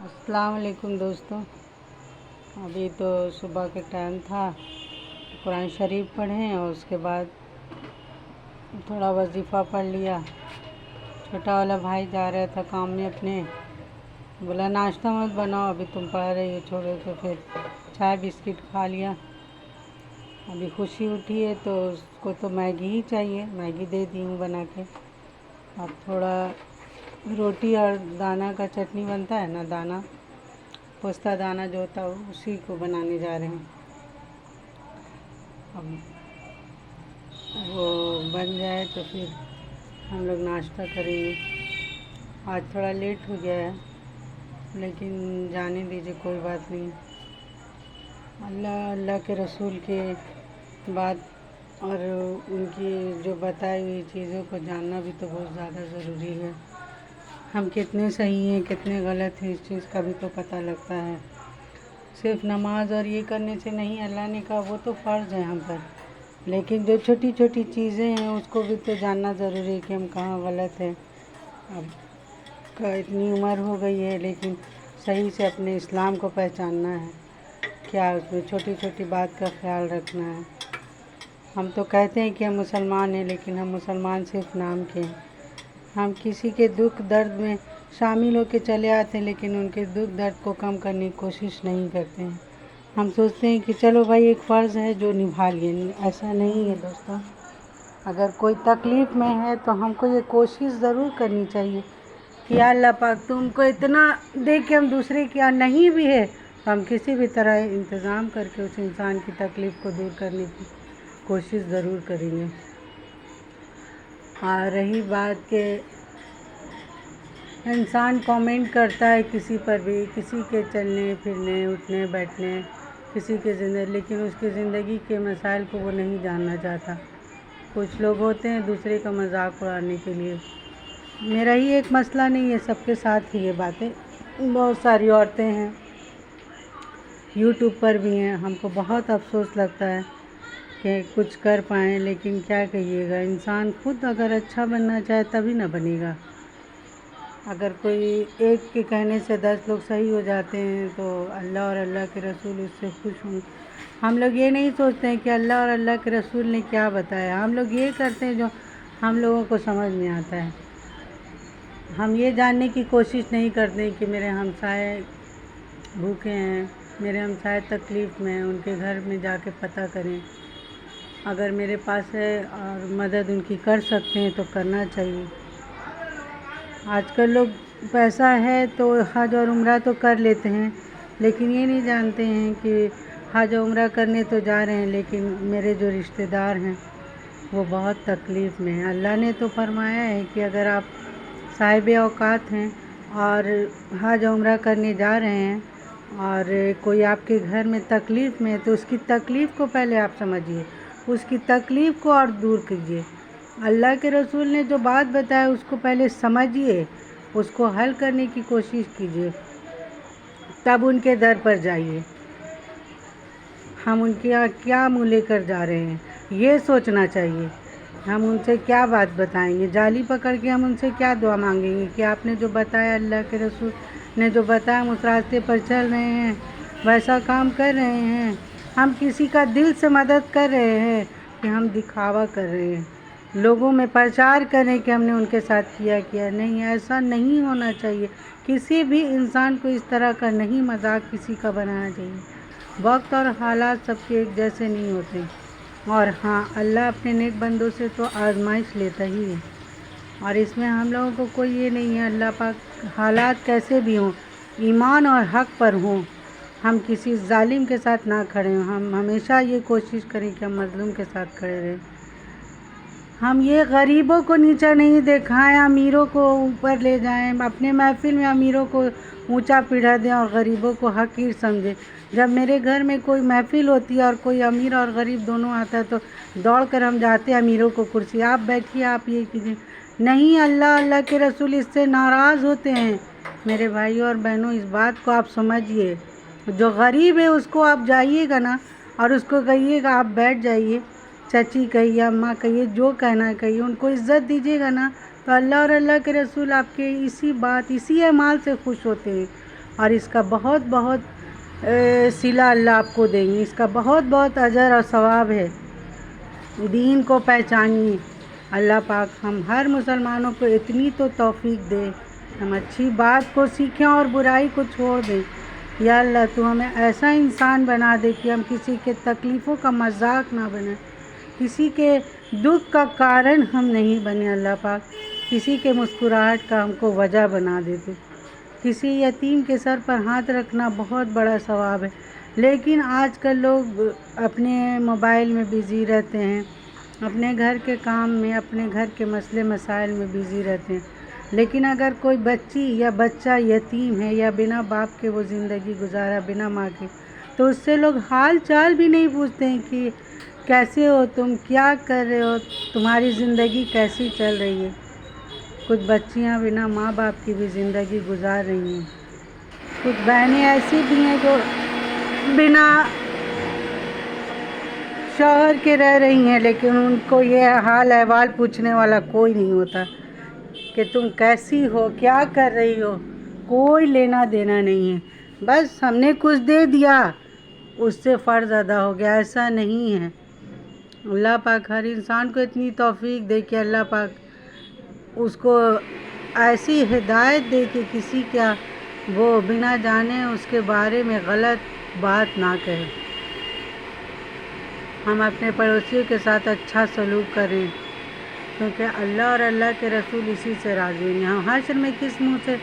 अस्सलाम वालेकुम दोस्तों। अभी तो सुबह के टाइम था, कुरान शरीफ पढ़ें और उसके बाद थोड़ा वजीफ़ा पढ़ लिया। छोटा वाला भाई जा रहा था काम में अपने, बोला नाश्ता मत बनाओ, अभी तुम पढ़ रही हो, छोड़ो। तो फिर चाय बिस्किट खा लिया। अभी खुशी उठी है तो उसको तो मैगी ही चाहिए, मैगी दे दी हूँ बना के। अब थोड़ा रोटी और दाना का चटनी बनता है ना, दाना पोस्ता दाना जो होता है उसी को बनाने जा रहे हैं। अब वो बन जाए तो फिर हम लोग नाश्ता करेंगे। आज थोड़ा लेट हो गया है, लेकिन जाने दीजिए, कोई बात नहीं। अल्लाह के रसूल के बात और उनकी जो बताई हुई चीज़ों को जानना भी तो बहुत ज़्यादा ज़रूरी है। हम कितने सही हैं कितने गलत हैं, इस चीज़ का भी तो पता लगता है। सिर्फ नमाज और ये करने से नहीं, अल्लाह ने कहा वो तो फ़र्ज़ है हम पर, लेकिन जो छोटी छोटी चीज़ें हैं उसको भी तो जानना ज़रूरी है कि हम कहाँ गलत हैं। अब इतनी उम्र हो गई है, लेकिन सही से अपने इस्लाम को पहचानना है, क्या उसमें छोटी छोटी बात का ख्याल रखना है। हम तो कहते हैं कि हम मुसलमान हैं, लेकिन हम मुसलमान सिर्फ नाम के हैं। हम किसी के दुख दर्द में शामिल होकर चले आते हैं, लेकिन उनके दुख दर्द को कम करने की कोशिश नहीं करते हैं। हम सोचते हैं कि चलो भाई एक फ़र्ज़ है जो निभा लिए। ऐसा नहीं है दोस्तों। अगर कोई तकलीफ़ में है तो हमको ये कोशिश ज़रूर करनी चाहिए कि अल्लाह पाक तुमको इतना दे कि हम दूसरे की और नहीं भी है तो हम किसी भी तरह इंतज़ाम करके उस इंसान की तकलीफ़ को दूर करने की कोशिश ज़रूर करेंगे। और रही बात कि इंसान कमेंट करता है किसी पर भी, किसी के चलने फिरने उठने बैठने, किसी के ज़िंदगी, लेकिन उसकी ज़िंदगी के मसाइल को वो नहीं जानना चाहता। कुछ लोग होते हैं दूसरे का मजाक उड़ाने के लिए। मेरा ही एक मसला नहीं है, सबके साथ ही ये बातें। बहुत सारी औरतें हैं, यूट्यूब पर भी हैं। हमको बहुत अफसोस लगता है कि कुछ कर पाएँ, लेकिन क्या कहिएगा, इंसान खुद अगर अच्छा बनना चाहे तभी ना बनेगा। अगर कोई एक के कहने से 10 लोग सही हो जाते हैं तो अल्लाह और अल्लाह के रसूल उससे खुश होंगे। हम लोग ये नहीं सोचते हैं कि अल्लाह और अल्लाह के रसूल ने क्या बताया। हम लोग ये करते हैं जो हम लोगों को समझ में आता है। हम ये जानने की कोशिश नहीं करते कि मेरे हमसाए भूखे हैं, मेरे हमसाए तकलीफ़ में हैं, उनके घर में जाके पता करें। अगर मेरे पास है और मदद उनकी कर सकते हैं तो करना चाहिए। आजकल लोग पैसा है तो हज और उम्रा तो कर लेते हैं, लेकिन ये नहीं जानते हैं कि हज और उम्रा करने तो जा रहे हैं, लेकिन मेरे जो रिश्तेदार हैं वो बहुत तकलीफ़ में हैं। अल्लाह ने तो फरमाया है कि अगर आप साहिब औकात हैं और हज और उम्रा करने जा रहे हैं और कोई आपके घर में तकलीफ़ में है तो उसकी तकलीफ़ को पहले आप समझिए, उसकी तकलीफ़ को और दूर कीजिए। अल्लाह के रसूल ने जो बात बताया उसको पहले समझिए, उसको हल करने की कोशिश कीजिए, तब उनके दर पर जाइए। हम उनके यहाँ क्या मुँह लेकर जा रहे हैं ये सोचना चाहिए। हम उनसे क्या बात बताएंगे, जाली पकड़ के हम उनसे क्या दुआ मांगेंगे कि आपने जो बताया, अल्लाह के रसूल ने जो बताया, हम उस रास्ते पर चल रहे हैं, वैसा काम कर रहे हैं। हम किसी का दिल से मदद कर रहे हैं कि हम दिखावा कर रहे हैं, लोगों में प्रचार करें कि हमने उनके साथ किया नहीं। ऐसा नहीं होना चाहिए। किसी भी इंसान को इस तरह का नहीं मजाक किसी का बनाना चाहिए। वक्त और हालात सबके एक जैसे नहीं होते, और हाँ, अल्लाह अपने नेक बंदों से तो आजमाइश लेता ही है, और इसमें हम लोगों को कोई ये नहीं है। अल्लाह पाक हालात कैसे भी हों, ईमान और हक़ पर हों, हम किसी जालिम के साथ ना खड़े हों। हम हमेशा ये कोशिश करें कि हम मज़लूम के साथ खड़े रहें। हम ये गरीबों को नीचा नहीं दिखाएं, अमीरों को ऊपर ले जाएं, अपने महफिल में अमीरों को ऊंचा पीढ़ा दें और गरीबों को हकीर समझें। जब मेरे घर में कोई महफिल होती है और कोई अमीर और गरीब दोनों आता है तो दौड़ कर हम जाते हैं अमीरों को कुर्सी, आप बैठिए, आप ये कीजिए। नहीं, अल्लाह अल्लाह के रसूल इससे नाराज़ होते हैं। मेरे भाइयों और बहनों, इस बात को आप समझिए। जो गरीब है उसको आप जाइएगा ना और उसको कहिएगा आप बैठ जाइए, चाची कहिए, अम्मा कहिए, जो कहना है कहिए, उनको इज़्ज़त दीजिएगा ना, तो अल्लाह और अल्लाह के रसूल आपके इसी बात, इसी अमाल से खुश होते हैं। اور اس کا بہت بہت صلہ اللہ آپ کو دیں گے، اس کا بہت بہت اجر اور ثواب ہے۔ دین کو پہچانیے۔ اللہ پاک ہم ہر مسلمانوں کو اتنی تو توفیق دے، ہم اچھی بات کو سیکھیں اور برائی کو چھوڑ دیں۔ یا اللہ تو ہمیں ایسا انسان بنا دے کہ ہم کسی کے تکلیفوں کا مذاق نہ بنیں، کسی کے دکھ کا کارن ہم نہیں بنے۔ اللہ پاک کسی کے مسکراہٹ کا ہم کو وجہ بنا دیتے۔ کسی یتیم کے سر پر ہاتھ رکھنا بہت بڑا ثواب ہے، لیکن آج کل لوگ اپنے موبائل میں بزی رہتے ہیں، اپنے گھر کے کام میں، اپنے گھر کے مسئلے مسائل میں بزی رہتے ہیں۔ لیکن اگر کوئی بچی یا بچہ یتیم ہے یا بنا باپ کے وہ زندگی گزارا، بنا ماں کے، تو اس سے لوگ حال چال بھی نہیں پوچھتے ہیں کہ کیسے ہو تم، کیا کر رہے ہو، تمہاری زندگی کیسی چل رہی ہے۔ کچھ بچیاں بنا ماں باپ کی بھی زندگی گزار رہی ہیں۔ کچھ بہنیں ایسی بھی ہیں جو بنا شوہر کے رہ رہی ہیں، لیکن ان کو یہ حال احوال پوچھنے والا کوئی نہیں ہوتا کہ تم کیسی ہو، کیا کر رہی ہو، کوئی لینا دینا نہیں ہے۔ بس ہم نے کچھ دے دیا اس سے فرض ادا ہو گیا، ایسا نہیں ہے۔ اللہ پاک ہر انسان کو اتنی توفیق دے کہ اللہ پاک اس کو ایسی ہدایت دے کہ کسی کا وہ بنا جانے اس کے بارے میں غلط بات نہ کہے۔ ہم اپنے پڑوسیوں کے ساتھ اچھا سلوک کریں، کیونکہ اللہ اور اللہ کے رسول اسی سے راضی ہیں۔ ہم حشر میں کس منہ سے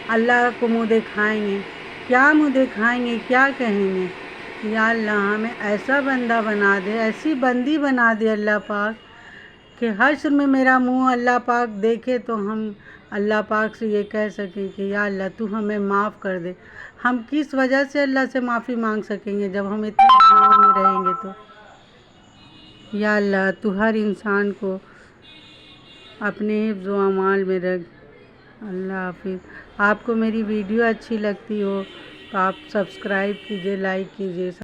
اللہ کو منہ دکھائیں گے، کیا منہ دکھائیں گے، کیا کہیں گے؟ یا اللہ ہمیں ایسا بندہ بنا دے، ایسی بندی بنا دے اللہ پاک کہ حشر میں میرا منہ اللہ پاک دیکھے تو ہم اللہ پاک سے یہ کہہ سکیں کہ یا اللہ تو ہمیں معاف کر دے۔ ہم کس وجہ سے اللہ سے معافی مانگ سکیں گے جب ہم اتنے گناہوں میں رہیں گے تو؟ یا اللہ تو ہر انسان کو اپنے حفظ و امان میں رکھ۔ اللہ حافظ۔ آپ کو میری ویڈیو اچھی لگتی ہو تو آپ سبسکرائب کیجئے، لائک کیجئے۔